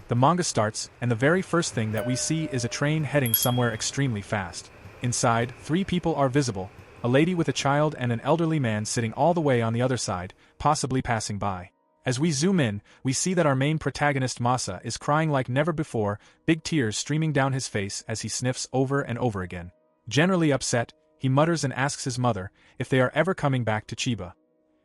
The manga starts, and the very first thing that we see is a train heading somewhere extremely fast. Inside, 3 people are visible, a lady with a child and an elderly man sitting all the way on the other side, possibly passing by. As we zoom in, we see that our main protagonist Masa is crying like never before, big tears streaming down his face as he sniffs over and over again. Generally upset, he mutters and asks his mother if they are ever coming back to Chiba.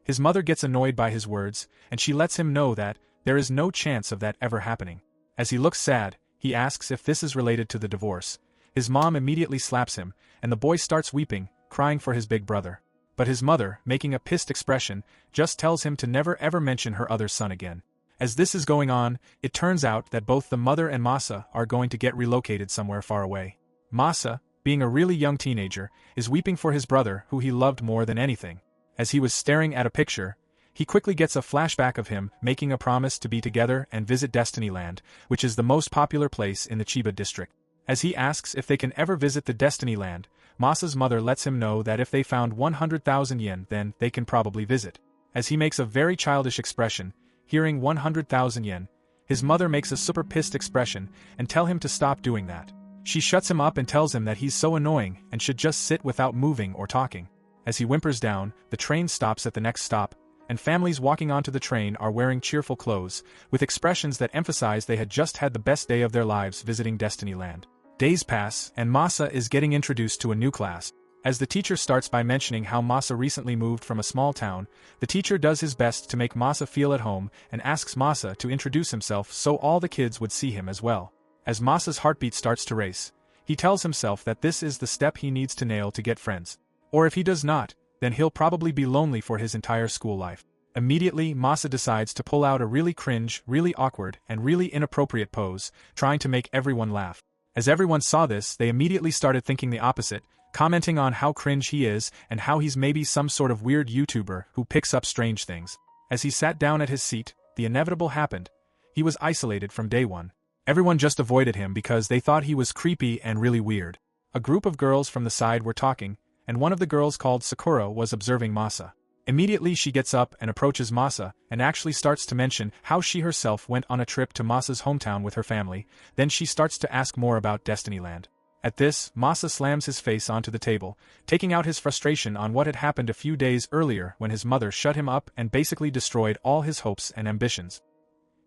His mother gets annoyed by his words, and she lets him know that there is no chance of that ever happening. As he looks sad, he asks if this is related to the divorce. His mom immediately slaps him, and the boy starts weeping, crying for his big brother. But his mother, making a pissed expression, just tells him to never ever mention her other son again. As this is going on, it turns out that both the mother and Masa are going to get relocated somewhere far away. Masa, being a really young teenager, is weeping for his brother who he loved more than anything. As he was staring at a picture, he quickly gets a flashback of him making a promise to be together and visit Destinyland, which is the most popular place in the Chiba district. As he asks if they can ever visit the Destinyland, Masa's mother lets him know that if they found 100,000 yen then they can probably visit. As he makes a very childish expression, hearing 100,000 yen, his mother makes a super pissed expression and tell him to stop doing that. She shuts him up and tells him that he's so annoying and should just sit without moving or talking. As he whimpers down, the train stops at the next stop, and families walking onto the train are wearing cheerful clothes, with expressions that emphasize they had just had the best day of their lives visiting Destinyland. Days pass, and Masa is getting introduced to a new class. As the teacher starts by mentioning how Masa recently moved from a small town, the teacher does his best to make Masa feel at home and asks Masa to introduce himself so all the kids would see him as well. As Masa's heartbeat starts to race, he tells himself that this is the step he needs to nail to get friends. Or if he does not, then he'll probably be lonely for his entire school life. Immediately, Masa decides to pull out a really cringe, really awkward, and really inappropriate pose, trying to make everyone laugh. As everyone saw this, they immediately started thinking the opposite, commenting on how cringe he is and how he's maybe some sort of weird YouTuber who picks up strange things. As he sat down at his seat, the inevitable happened. He was isolated from day one. Everyone just avoided him because they thought he was creepy and really weird. A group of girls from the side were talking, and one of the girls called Sakura was observing Masa. Immediately she gets up and approaches Masa and actually starts to mention how she herself went on a trip to Masa's hometown with her family. Then she starts to ask more about Destinyland. At this, Masa slams his face onto the table, taking out his frustration on what had happened a few days earlier when his mother shut him up and basically destroyed all his hopes and ambitions.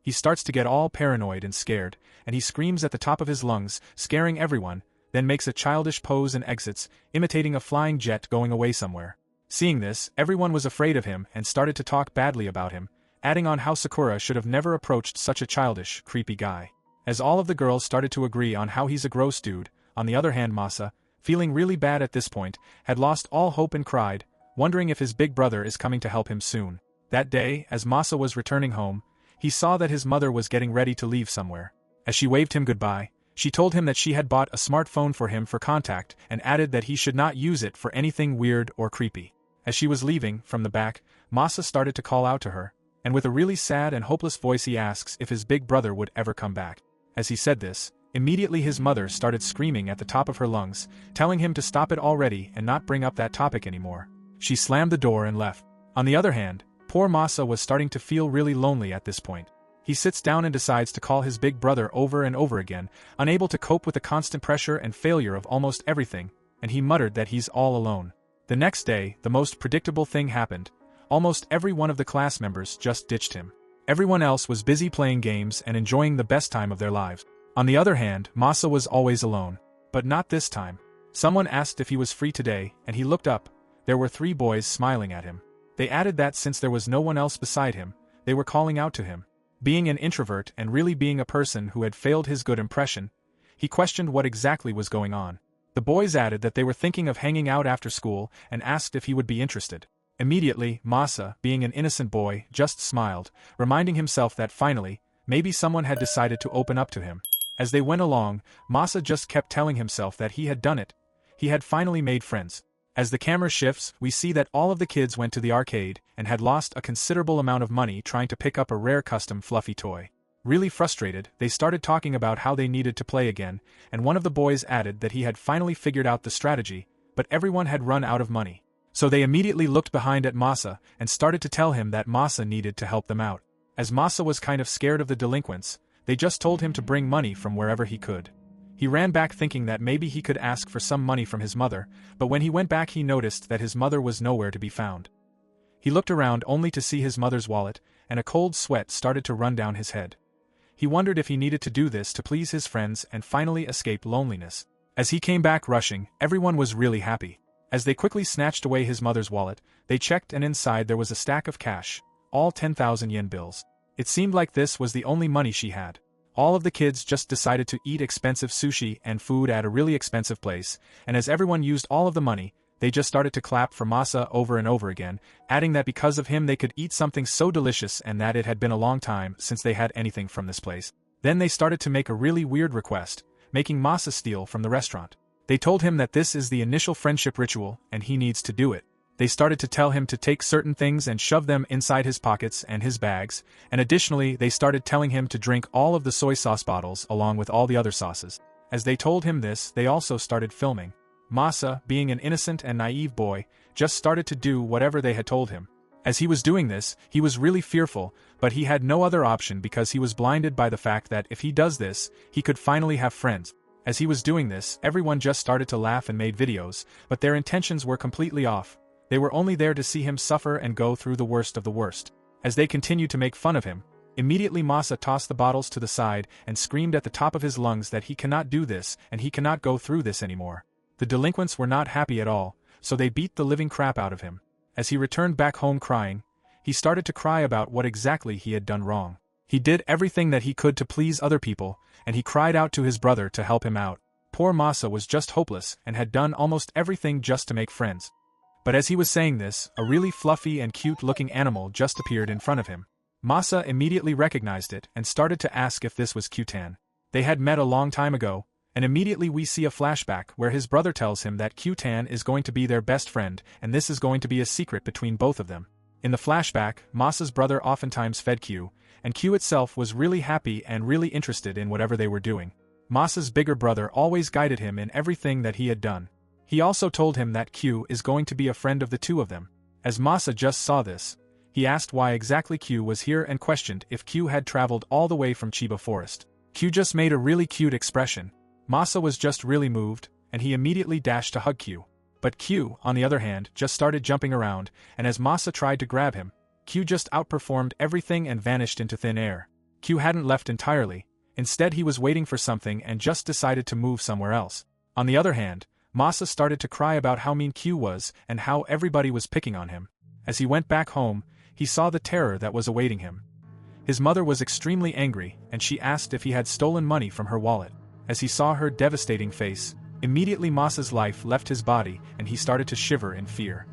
He starts to get all paranoid and scared, and he screams at the top of his lungs, scaring everyone, then makes a childish pose and exits, imitating a flying jet going away somewhere. Seeing this, everyone was afraid of him and started to talk badly about him, adding on how Sakura should have never approached such a childish, creepy guy. As all of the girls started to agree on how he's a gross dude, on the other hand Masa, feeling really bad at this point, had lost all hope and cried, wondering if his big brother is coming to help him soon. That day, as Masa was returning home, he saw that his mother was getting ready to leave somewhere. As she waved him goodbye, she told him that she had bought a smartphone for him for contact and added that he should not use it for anything weird or creepy. As she was leaving, from the back, Masa started to call out to her, and with a really sad and hopeless voice he asks if his big brother would ever come back. As he said this, immediately his mother started screaming at the top of her lungs, telling him to stop it already and not bring up that topic anymore. She slammed the door and left. On the other hand, poor Masa was starting to feel really lonely at this point. He sits down and decides to call his big brother over and over again, unable to cope with the constant pressure and failure of almost everything, and he muttered that he's all alone. The next day, the most predictable thing happened. Almost every one of the class members just ditched him. Everyone else was busy playing games and enjoying the best time of their lives. On the other hand, Masa was always alone. But not this time. Someone asked if he was free today, and he looked up. There were 3 boys smiling at him. They added that since there was no one else beside him, they were calling out to him. Being an introvert and really being a person who had failed his good impression, he questioned what exactly was going on. The boys added that they were thinking of hanging out after school and asked if he would be interested. Immediately, Masa, being an innocent boy, just smiled, reminding himself that finally, maybe someone had decided to open up to him. As they went along, Masa just kept telling himself that he had done it. He had finally made friends. As the camera shifts, we see that all of the kids went to the arcade and had lost a considerable amount of money trying to pick up a rare custom fluffy toy. Really frustrated, they started talking about how they needed to play again, and one of the boys added that he had finally figured out the strategy, but everyone had run out of money. So they immediately looked behind at Masa and started to tell him that Masa needed to help them out. As Masa was kind of scared of the delinquents, they just told him to bring money from wherever he could. He ran back thinking that maybe he could ask for some money from his mother, but when he went back he noticed that his mother was nowhere to be found. He looked around only to see his mother's wallet, and a cold sweat started to run down his head. He wondered if he needed to do this to please his friends and finally escape loneliness. As he came back rushing, everyone was really happy. As they quickly snatched away his mother's wallet, they checked and inside there was a stack of cash, all 10,000 yen bills. It seemed like this was the only money she had. All of the kids just decided to eat expensive sushi and food at a really expensive place, and as everyone used all of the money, they just started to clap for Masa over and over again, adding that because of him they could eat something so delicious and that it had been a long time since they had anything from this place. Then they started to make a really weird request, making Masa steal from the restaurant. They told him that this is the initial friendship ritual and he needs to do it. They started to tell him to take certain things and shove them inside his pockets and his bags, and additionally they started telling him to drink all of the soy sauce bottles along with all the other sauces. As they told him this, they also started filming. Masa, being an innocent and naive boy, just started to do whatever they had told him. As he was doing this, he was really fearful, but he had no other option because he was blinded by the fact that if he does this, he could finally have friends. As he was doing this, everyone just started to laugh and made videos, but their intentions were completely off. They were only there to see him suffer and go through the worst of the worst. As they continued to make fun of him, immediately Masa tossed the bottles to the side and screamed at the top of his lungs that he cannot do this and he cannot go through this anymore. The delinquents were not happy at all, so they beat the living crap out of him. As he returned back home crying, he started to cry about what exactly he had done wrong. He did everything that he could to please other people, and he cried out to his brother to help him out. Poor Masa was just hopeless and had done almost everything just to make friends. But as he was saying this, a really fluffy and cute-looking animal just appeared in front of him. Masa immediately recognized it and started to ask if this was Q-tan. They had met a long time ago, and immediately we see a flashback where his brother tells him that Q-tan is going to be their best friend and this is going to be a secret between both of them. In the flashback, Masa's brother oftentimes fed Q, and Q itself was really happy and really interested in whatever they were doing. Masa's bigger brother always guided him in everything that he had done. He also told him that Q is going to be a friend of the two of them. As Masa just saw this, he asked why exactly Q was here and questioned if Q had traveled all the way from Chiba Forest. Q just made a really cute expression. Masa was just really moved, and he immediately dashed to hug Q. But Q, on the other hand, just started jumping around, and as Masa tried to grab him, Q just outperformed everything and vanished into thin air. Q hadn't left entirely, instead he was waiting for something and just decided to move somewhere else. On the other hand, Masa started to cry about how mean Q was and how everybody was picking on him. As he went back home, he saw the terror that was awaiting him. His mother was extremely angry, and she asked if he had stolen money from her wallet. As he saw her devastating face, immediately Masa's life left his body and he started to shiver in fear.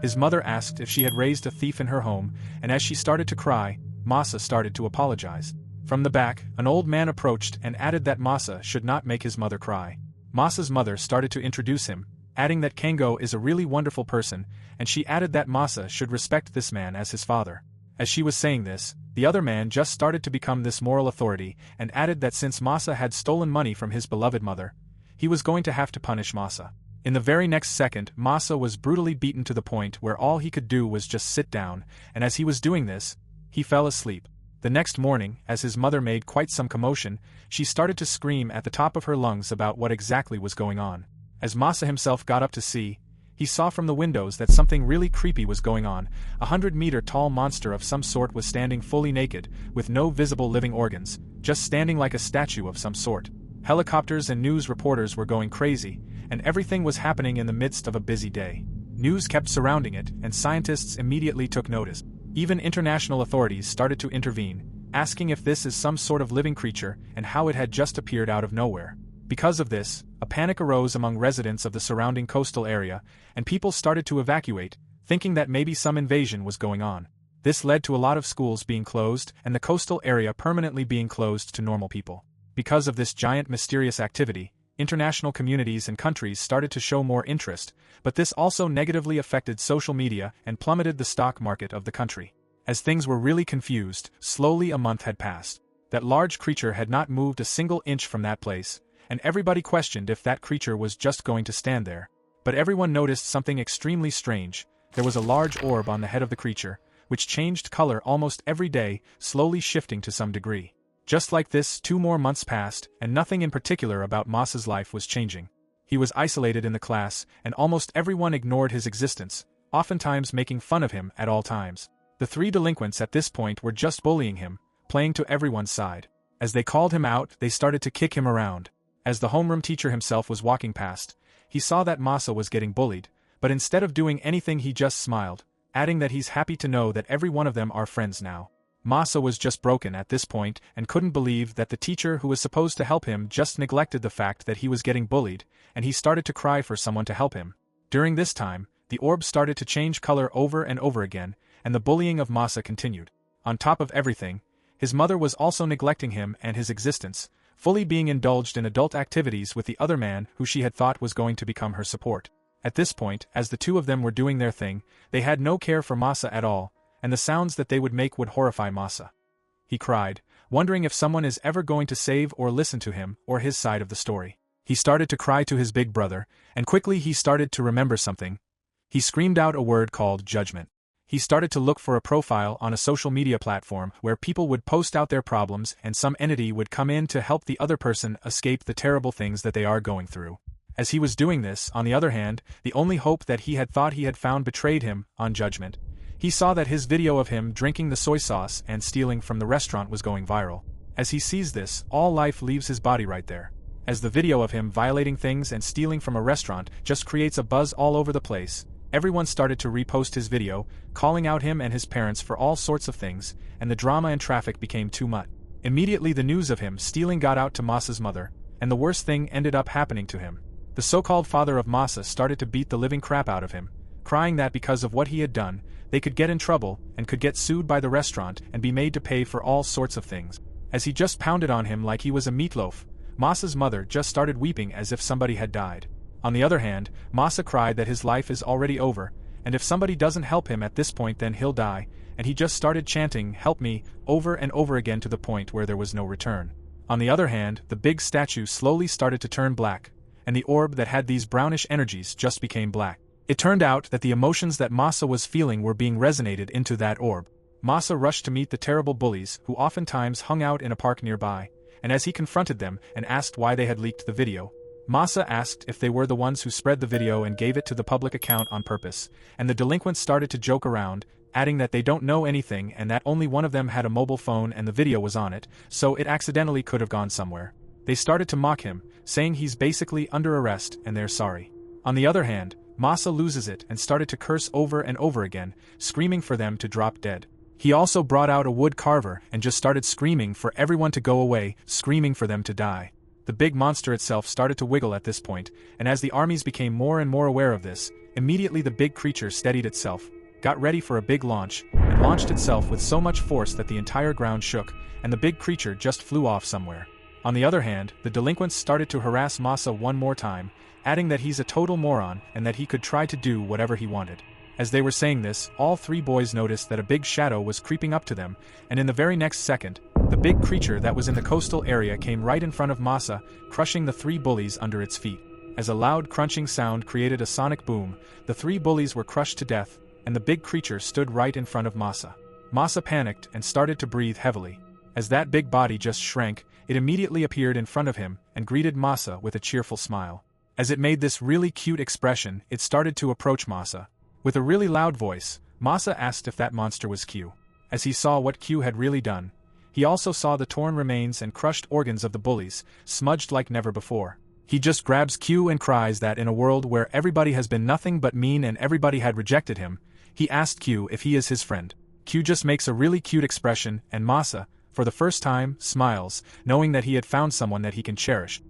His mother asked if she had raised a thief in her home, and as she started to cry, Masa started to apologize. From the back, an old man approached and added that Masa should not make his mother cry. Masa's mother started to introduce him, adding that Kengo is a really wonderful person, and she added that Masa should respect this man as his father. As she was saying this, the other man just started to become this moral authority and added that since Masa had stolen money from his beloved mother, he was going to have to punish Masa. In the very next second, Masa was brutally beaten to the point where all he could do was just sit down, and as he was doing this, he fell asleep. The next morning, as his mother made quite some commotion, she started to scream at the top of her lungs about what exactly was going on. As Masa himself got up to see, he saw from the windows that something really creepy was going on. A 100-meter-tall monster of some sort was standing fully naked, with no visible living organs, just standing like a statue of some sort. Helicopters and news reporters were going crazy, and everything was happening in the midst of a busy day. News kept surrounding it, and scientists immediately took notice. Even international authorities started to intervene, asking if this is some sort of living creature and how it had just appeared out of nowhere. Because of this, a panic arose among residents of the surrounding coastal area, and people started to evacuate, thinking that maybe some invasion was going on. This led to a lot of schools being closed and the coastal area permanently being closed to normal people. Because of this giant mysterious activity, international communities and countries started to show more interest, but this also negatively affected social media and plummeted the stock market of the country. As things were really confused, slowly a month had passed. That large creature had not moved a single inch from that place, and everybody questioned if that creature was just going to stand there. But everyone noticed something extremely strange. There was a large orb on the head of the creature, which changed color almost every day, slowly shifting to some degree. Just like this, 2 more months passed, and nothing in particular about Masa's life was changing. He was isolated in the class, and almost everyone ignored his existence, oftentimes making fun of him at all times. The 3 delinquents at this point were just bullying him, playing to everyone's side. As they called him out, they started to kick him around. As the homeroom teacher himself was walking past, he saw that Masa was getting bullied, but instead of doing anything he just smiled, adding that he's happy to know that every one of them are friends now. Masa was just broken at this point and couldn't believe that the teacher who was supposed to help him just neglected the fact that he was getting bullied, and he started to cry for someone to help him. During this time, the orb started to change color over and over again, and the bullying of Masa continued. On top of everything, his mother was also neglecting him and his existence, fully being indulged in adult activities with the other man who she had thought was going to become her support. At this point, as the 2 of them were doing their thing, they had no care for Masa at all, and the sounds that they would make would horrify Masa. He cried, wondering if someone is ever going to save or listen to him or his side of the story. He started to cry to his big brother, and quickly he started to remember something. He screamed out a word called judgment. He started to look for a profile on a social media platform where people would post out their problems and some entity would come in to help the other person escape the terrible things that they are going through. As he was doing this, on the other hand, the only hope that he had thought he had found betrayed him, on judgment. He saw that his video of him drinking the soy sauce and stealing from the restaurant was going viral. As he sees this, all life leaves his body right there. As the video of him violating things and stealing from a restaurant just creates a buzz all over the place, everyone started to repost his video, calling out him and his parents for all sorts of things, and the drama and traffic became too much. Immediately the news of him stealing got out to Masa's mother, and the worst thing ended up happening to him. The so-called father of Masa started to beat the living crap out of him, crying that because of what he had done, they could get in trouble and could get sued by the restaurant and be made to pay for all sorts of things. As he just pounded on him like he was a meatloaf, Masa's mother just started weeping as if somebody had died. On the other hand, Masa cried that his life is already over, and if somebody doesn't help him at this point then he'll die, and he just started chanting, "Help me," over and over again to the point where there was no return. On the other hand, the big statue slowly started to turn black, and the orb that had these brownish energies just became black. It turned out that the emotions that Masa was feeling were being resonated into that orb. Masa rushed to meet the terrible bullies who oftentimes hung out in a park nearby, and as he confronted them and asked why they had leaked the video, Masa asked if they were the ones who spread the video and gave it to the public account on purpose, and the delinquents started to joke around, adding that they don't know anything and that only one of them had a mobile phone and the video was on it, so it accidentally could have gone somewhere. They started to mock him, saying he's basically under arrest and they're sorry. On the other hand, Masa loses it and started to curse over and over again, screaming for them to drop dead. He also brought out a wood carver and just started screaming for everyone to go away, screaming for them to die. The big monster itself started to wiggle at this point, and as the armies became more and more aware of this, immediately the big creature steadied itself, got ready for a big launch, and launched itself with so much force that the entire ground shook, and the big creature just flew off somewhere. On the other hand, the delinquents started to harass Masa one more time, adding that he's a total moron and that he could try to do whatever he wanted. As they were saying this, all 3 boys noticed that a big shadow was creeping up to them, and in the very next second, the big creature that was in the coastal area came right in front of Masa, crushing the 3 bullies under its feet. As a loud crunching sound created a sonic boom, the 3 bullies were crushed to death, and the big creature stood right in front of Masa. Masa panicked and started to breathe heavily. As that big body just shrank, it immediately appeared in front of him and greeted Masa with a cheerful smile. As it made this really cute expression, it started to approach Masa. With a really loud voice, Masa asked if that monster was Q. As he saw what Q had really done, he also saw the torn remains and crushed organs of the bullies, smudged like never before. He just grabs Q and cries that in a world where everybody has been nothing but mean and everybody had rejected him, he asked Q if he is his friend. Q just makes a really cute expression, and Masa, for the first time, smiles, knowing that he had found someone that he can cherish.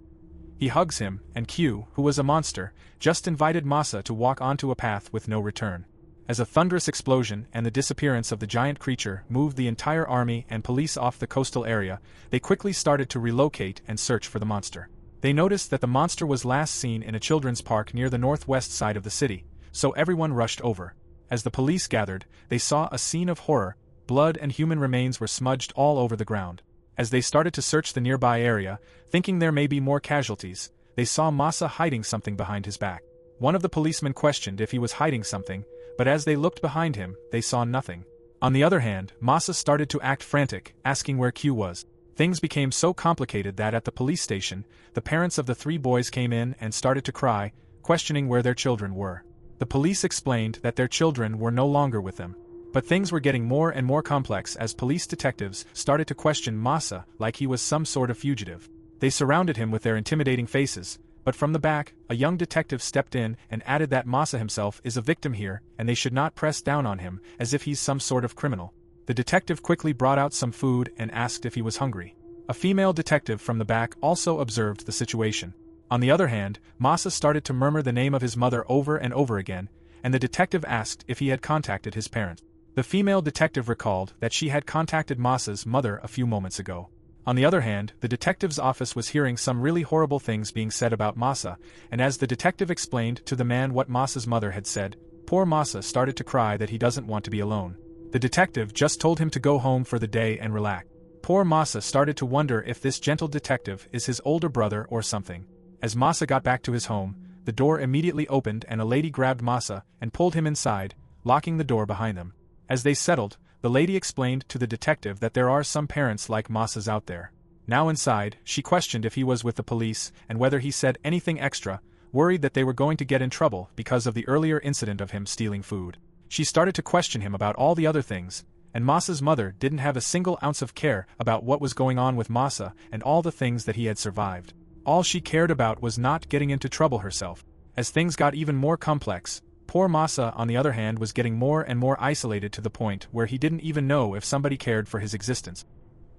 He hugs him, and Q, who was a monster, just invited Masa to walk onto a path with no return. As a thunderous explosion and the disappearance of the giant creature moved the entire army and police off the coastal area, they quickly started to relocate and search for the monster. They noticed that the monster was last seen in a children's park near the northwest side of the city, so everyone rushed over. As the police gathered, they saw a scene of horror. Blood and human remains were smudged all over the ground. As they started to search the nearby area, thinking there may be more casualties, they saw Masa hiding something behind his back. One of the policemen questioned if he was hiding something, but as they looked behind him, they saw nothing. On the other hand, Masa started to act frantic, asking where Q was. Things became so complicated that at the police station, the parents of the 3 boys came in and started to cry, questioning where their children were. The police explained that their children were no longer with them. But things were getting more and more complex as police detectives started to question Masa like he was some sort of fugitive. They surrounded him with their intimidating faces, but from the back, a young detective stepped in and added that Masa himself is a victim here and they should not press down on him as if he's some sort of criminal. The detective quickly brought out some food and asked if he was hungry. A female detective from the back also observed the situation. On the other hand, Masa started to murmur the name of his mother over and over again, and the detective asked if he had contacted his parents. The female detective recalled that she had contacted Masa's mother a few moments ago. On the other hand, the detective's office was hearing some really horrible things being said about Masa, and as the detective explained to the man what Masa's mother had said, poor Masa started to cry that he doesn't want to be alone. The detective just told him to go home for the day and relax. Poor Masa started to wonder if this gentle detective is his older brother or something. As Masa got back to his home, the door immediately opened and a lady grabbed Masa and pulled him inside, locking the door behind them. As they settled, the lady explained to the detective that there are some parents like Masa's out there. Now inside, she questioned if he was with the police and whether he said anything extra, worried that they were going to get in trouble because of the earlier incident of him stealing food. She started to question him about all the other things, and Masa's mother didn't have a single ounce of care about what was going on with Masa and all the things that he had survived. All she cared about was not getting into trouble herself. As things got even more complex, poor Masa on the other hand was getting more and more isolated to the point where he didn't even know if somebody cared for his existence.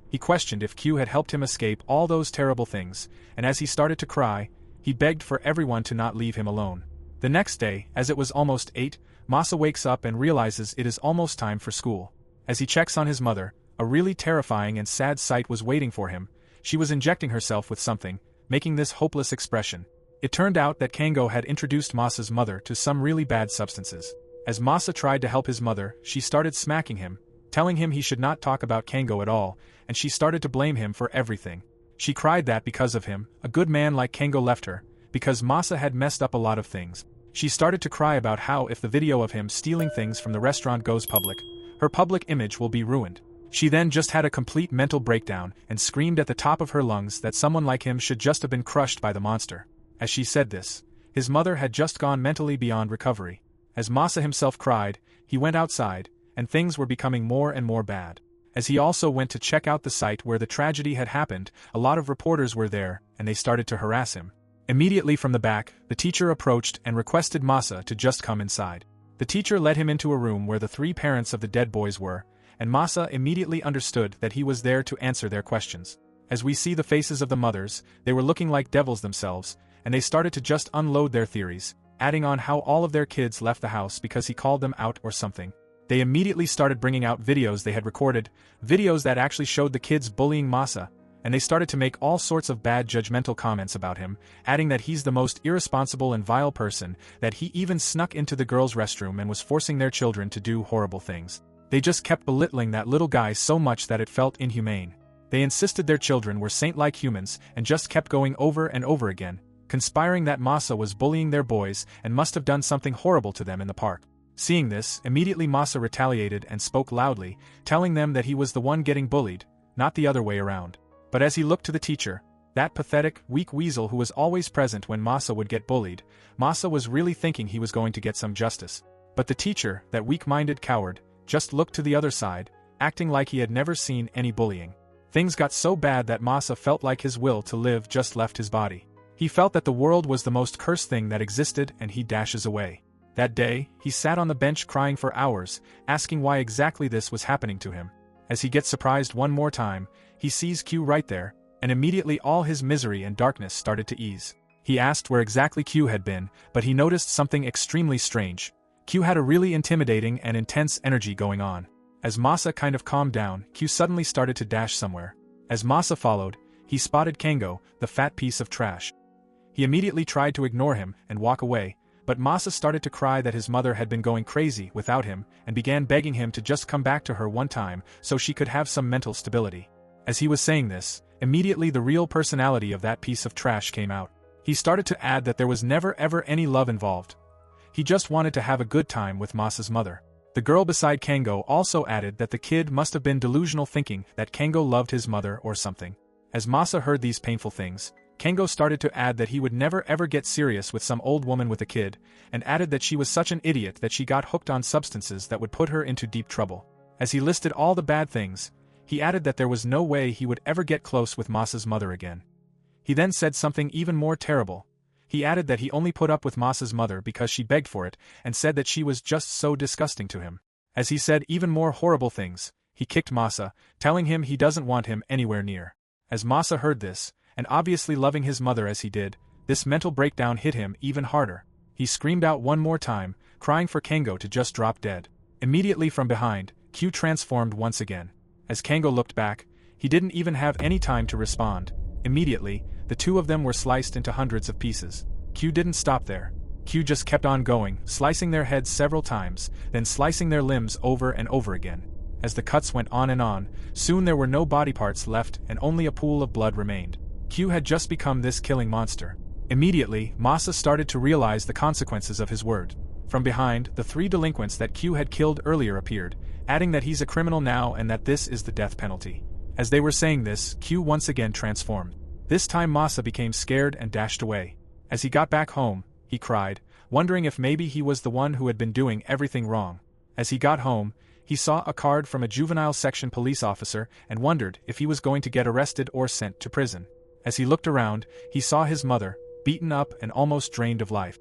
He questioned if Q had helped him escape all those terrible things, and as he started to cry, he begged for everyone to not leave him alone. The next day, as it was almost 8, Masa wakes up and realizes it is almost time for school. As he checks on his mother, a really terrifying and sad sight was waiting for him. She was injecting herself with something, making this hopeless expression. It turned out that Kango had introduced Masa's mother to some really bad substances. As Masa tried to help his mother, she started smacking him, telling him he should not talk about Kango at all, and she started to blame him for everything. She cried that because of him, a good man like Kango left her, because Masa had messed up a lot of things. She started to cry about how if the video of him stealing things from the restaurant goes public, her public image will be ruined. She then just had a complete mental breakdown and screamed at the top of her lungs that someone like him should just have been crushed by the monster. As she said this, his mother had just gone mentally beyond recovery. As Masa himself cried, he went outside, and things were becoming more and more bad. As he also went to check out the site where the tragedy had happened, a lot of reporters were there, and they started to harass him. Immediately from the back, the teacher approached and requested Masa to just come inside. The teacher led him into a room where the 3 parents of the dead boys were, and Masa immediately understood that he was there to answer their questions. As we see the faces of the mothers, they were looking like devils themselves, and they started to just unload their theories, adding on how all of their kids left the house because he called them out or something. They immediately started bringing out videos they had recorded, videos that actually showed the kids bullying Masa, and they started to make all sorts of bad judgmental comments about him, adding that he's the most irresponsible and vile person, that he even snuck into the girls' restroom and was forcing their children to do horrible things. They just kept belittling that little guy so much that it felt inhumane. They insisted their children were saint-like humans and just kept going over and over again, conspiring that Masa was bullying their boys and must have done something horrible to them in the park. Seeing this, immediately Masa retaliated and spoke loudly, telling them that he was the one getting bullied, not the other way around. But as he looked to the teacher, that pathetic, weak weasel who was always present when Masa would get bullied, Masa was really thinking he was going to get some justice. But the teacher, that weak-minded coward, just looked to the other side, acting like he had never seen any bullying. Things got so bad that Masa felt like his will to live just left his body. He felt that the world was the most cursed thing that existed and he dashes away. That day, he sat on the bench crying for hours, asking why exactly this was happening to him. As he gets surprised one more time, he sees Q right there, and immediately all his misery and darkness started to ease. He asked where exactly Q had been, but he noticed something extremely strange. Q had a really intimidating and intense energy going on. As Masa kind of calmed down, Q suddenly started to dash somewhere. As Masa followed, he spotted Kango, the fat piece of trash. He immediately tried to ignore him and walk away, but Masa started to cry that his mother had been going crazy without him and began begging him to just come back to her one time so she could have some mental stability. As he was saying this, immediately the real personality of that piece of trash came out. He started to add that there was never ever any love involved. He just wanted to have a good time with Masa's mother. The girl beside Kango also added that the kid must have been delusional, thinking that Kango loved his mother or something. As Masa heard these painful things, Kango started to add that he would never ever get serious with some old woman with a kid, and added that she was such an idiot that she got hooked on substances that would put her into deep trouble. As he listed all the bad things, he added that there was no way he would ever get close with Masa's mother again. He then said something even more terrible. He added that he only put up with Masa's mother because she begged for it, and said that she was just so disgusting to him. As he said even more horrible things, he kicked Masa, telling him he doesn't want him anywhere near. As Masa heard this, and obviously loving his mother as he did, this mental breakdown hit him even harder. He screamed out one more time, crying for Kango to just drop dead. Immediately from behind, Q transformed once again. As Kango looked back, he didn't even have any time to respond. Immediately, the two of them were sliced into hundreds of pieces. Q didn't stop there. Q just kept on going, slicing their heads several times, then slicing their limbs over and over again. As the cuts went on, soon there were no body parts left and only a pool of blood remained. Q had just become this killing monster. Immediately, Masa started to realize the consequences of his word. From behind, the three delinquents that Q had killed earlier appeared, adding that he's a criminal now and that this is the death penalty. As they were saying this, Q once again transformed. This time Masa became scared and dashed away. As he got back home, he cried, wondering if maybe he was the one who had been doing everything wrong. As he got home, he saw a card from a juvenile section police officer and wondered if he was going to get arrested or sent to prison. As he looked around, he saw his mother, beaten up and almost drained of life.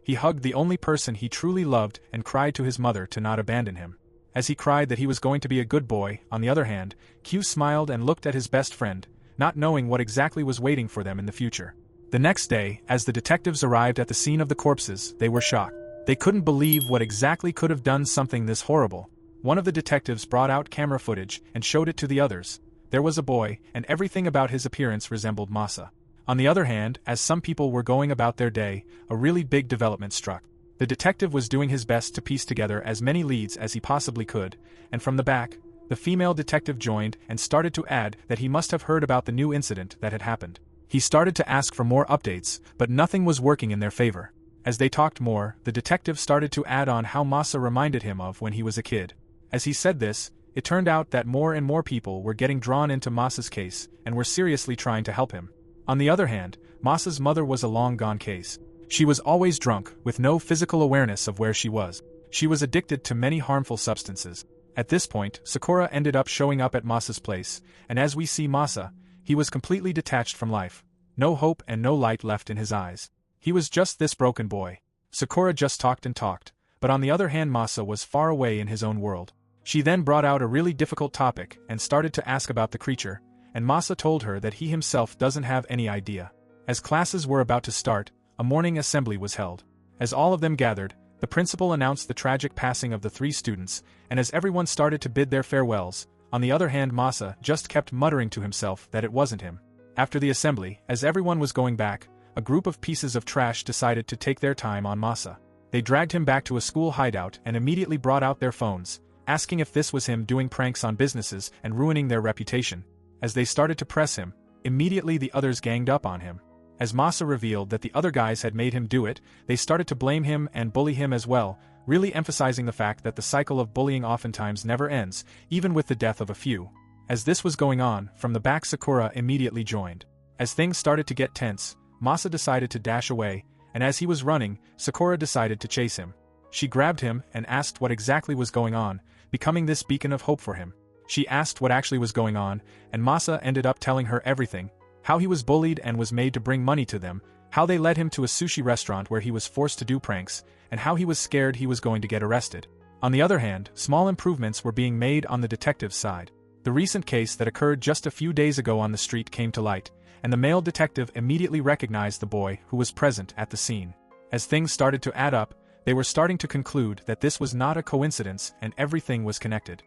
He hugged the only person he truly loved and cried to his mother to not abandon him. As he cried that he was going to be a good boy, on the other hand, Q smiled and looked at his best friend, not knowing what exactly was waiting for them in the future. The next day, as the detectives arrived at the scene of the corpses, they were shocked. They couldn't believe what exactly could have done something this horrible. One of the detectives brought out camera footage and showed it to the others. There was a boy, and everything about his appearance resembled Masa. On the other hand, as some people were going about their day, a really big development struck. The detective was doing his best to piece together as many leads as he possibly could, and from the back, the female detective joined and started to add that he must have heard about the new incident that had happened. He started to ask for more updates, but nothing was working in their favor. As they talked more, the detective started to add on how Masa reminded him of when he was a kid. As he said this, it turned out that more and more people were getting drawn into Masa's case and were seriously trying to help him. On the other hand, Masa's mother was a long-gone case. She was always drunk, with no physical awareness of where she was. She was addicted to many harmful substances. At this point, Sakura ended up showing up at Masa's place, and as we see Masa, he was completely detached from life. No hope and no light left in his eyes. He was just this broken boy. Sakura just talked and talked, but on the other hand Masa was far away in his own world. She then brought out a really difficult topic and started to ask about the creature, and Masa told her that he himself doesn't have any idea. As classes were about to start, a morning assembly was held. As all of them gathered, the principal announced the tragic passing of the three students, and as everyone started to bid their farewells, on the other hand Masa just kept muttering to himself that it wasn't him. After the assembly, as everyone was going back, a group of pieces of trash decided to take their time on Masa. They dragged him back to a school hideout and immediately brought out their phones, asking if this was him doing pranks on businesses and ruining their reputation. As they started to press him, immediately the others ganged up on him. As Masa revealed that the other guys had made him do it, they started to blame him and bully him as well, really emphasizing the fact that the cycle of bullying oftentimes never ends, even with the death of a few. As this was going on, from the back Sakura immediately joined. As things started to get tense, Masa decided to dash away, and as he was running, Sakura decided to chase him. She grabbed him and asked what exactly was going on, becoming this beacon of hope for him. She asked what actually was going on, and Masa ended up telling her everything. How he was bullied and was made to bring money to them, how they led him to a sushi restaurant where he was forced to do pranks, and how he was scared he was going to get arrested. On the other hand, small improvements were being made on the detective's side. The recent case that occurred just a few days ago on the street came to light, and the male detective immediately recognized the boy who was present at the scene. As things started to add up, they were starting to conclude that this was not a coincidence and everything was connected.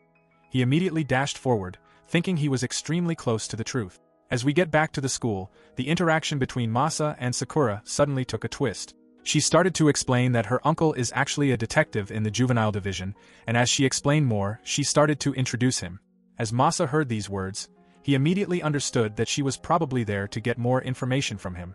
He immediately dashed forward, thinking he was extremely close to the truth. As we get back to the school, the interaction between Masa and Sakura suddenly took a twist. She started to explain that her uncle is actually a detective in the juvenile division, and as she explained more, she started to introduce him. As Masa heard these words, he immediately understood that she was probably there to get more information from him.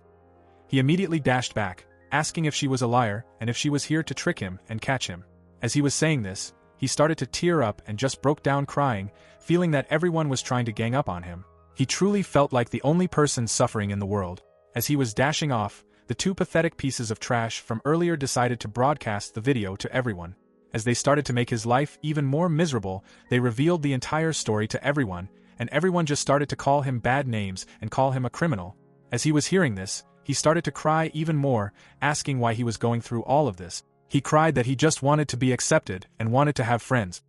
He immediately dashed back, asking if she was a liar and if she was here to trick him and catch him. As he was saying this, he started to tear up and just broke down crying, feeling that everyone was trying to gang up on him. He truly felt like the only person suffering in the world. As he was dashing off, the two pathetic pieces of trash from earlier decided to broadcast the video to everyone. As they started to make his life even more miserable, they revealed the entire story to everyone, and everyone just started to call him bad names and call him a criminal. As he was hearing this, he started to cry even more, asking why he was going through all of this. He cried that he just wanted to be accepted and wanted to have friends.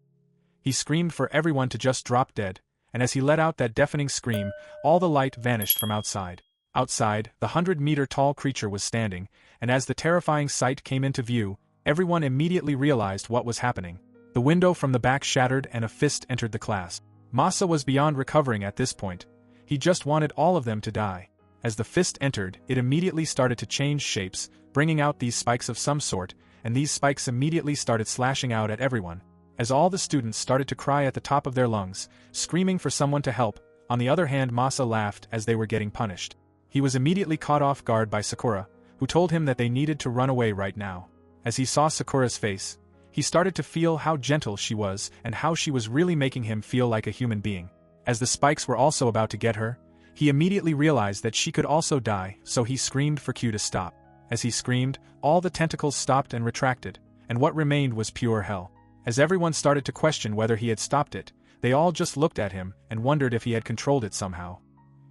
He screamed for everyone to just drop dead, and as he let out that deafening scream, all the light vanished from outside. Outside, the 100-meter-tall creature was standing, and as the terrifying sight came into view, everyone immediately realized what was happening. The window from the back shattered and a fist entered the class. Masa was beyond recovering at this point. He just wanted all of them to die. As the fist entered, it immediately started to change shapes, bringing out these spikes of some sort, and these spikes immediately started slashing out at everyone. As all the students started to cry at the top of their lungs, screaming for someone to help, on the other hand Masa laughed as they were getting punished. He was immediately caught off guard by Sakura, who told him that they needed to run away right now. As he saw Sakura's face, he started to feel how gentle she was and how she was really making him feel like a human being. As the spikes were also about to get her, he immediately realized that she could also die, so he screamed for Q to stop. As he screamed, all the tentacles stopped and retracted, and what remained was pure hell. As everyone started to question whether he had stopped it, they all just looked at him and wondered if he had controlled it somehow.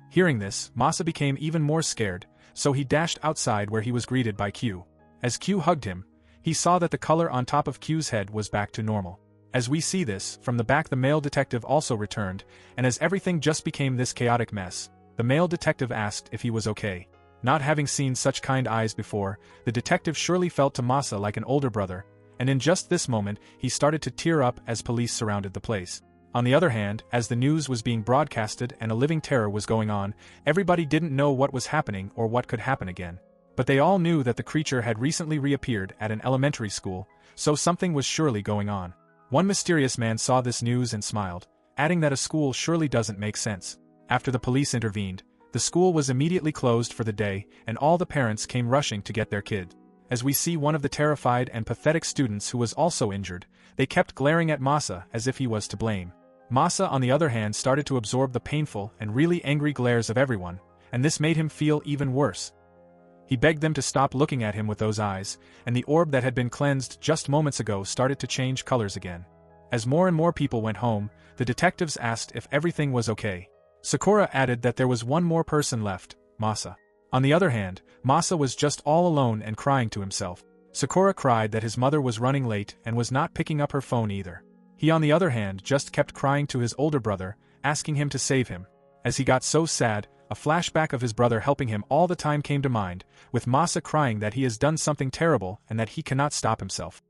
Hearing this, Masa became even more scared, so he dashed outside where he was greeted by Q. As Q hugged him, he saw that the color on top of Q's head was back to normal. As we see this, from the back the male detective also returned, and as everything just became this chaotic mess, the male detective asked if he was okay. Not having seen such kind eyes before, the detective surely felt to Masa like an older brother, and in just this moment he started to tear up as police surrounded the place. On the other hand, as the news was being broadcasted and a living terror was going on, everybody didn't know what was happening or what could happen again. But they all knew that the creature had recently reappeared at an elementary school, so something was surely going on. One mysterious man saw this news and smiled, adding that a school surely doesn't make sense. After the police intervened, the school was immediately closed for the day, and all the parents came rushing to get their kid. As we see one of the terrified and pathetic students who was also injured, they kept glaring at Masa as if he was to blame. Masa on the other hand started to absorb the painful and really angry glares of everyone, and this made him feel even worse. He begged them to stop looking at him with those eyes, and the orb that had been cleansed just moments ago started to change colors again. As more and more people went home, the detectives asked if everything was okay. Sakura added that there was one more person left, Masa. On the other hand, Masa was just all alone and crying to himself. Sakura cried that his mother was running late and was not picking up her phone either. He on the other hand just kept crying to his older brother, asking him to save him. As he got so sad, a flashback of his brother helping him all the time came to mind, with Masa crying that he has done something terrible and that he cannot stop himself.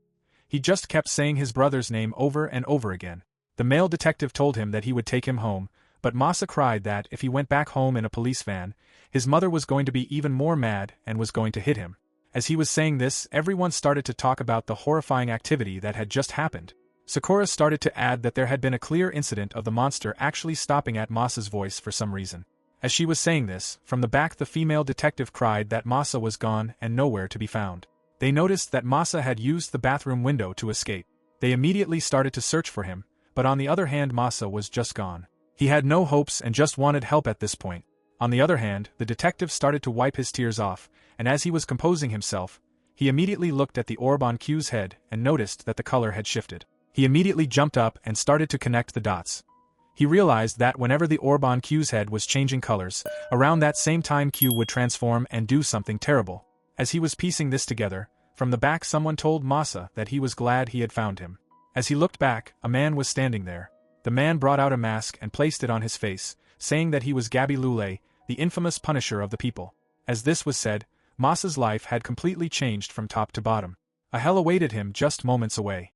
He just kept saying his brother's name over and over again. The male detective told him that he would take him home, but Masa cried that if he went back home in a police van, his mother was going to be even more mad and was going to hit him. As he was saying this, everyone started to talk about the horrifying activity that had just happened. Sakura started to add that there had been a clear incident of the monster actually stopping at Masa's voice for some reason. As she was saying this, from the back the female detective cried that Masa was gone and nowhere to be found. They noticed that Masa had used the bathroom window to escape. They immediately started to search for him, but on the other hand Masa was just gone. He had no hopes and just wanted help at this point. On the other hand, the detective started to wipe his tears off, and as he was composing himself, he immediately looked at the orb on Q's head and noticed that the color had shifted. He immediately jumped up and started to connect the dots. He realized that whenever the orb on Q's head was changing colors, around that same time Q would transform and do something terrible. As he was piecing this together, from the back someone told Masa that he was glad he had found him. As he looked back, a man was standing there. The man brought out a mask and placed it on his face, saying that he was Gabi Lule, the infamous punisher of the people. As this was said, Masa's life had completely changed from top to bottom. A hell awaited him just moments away.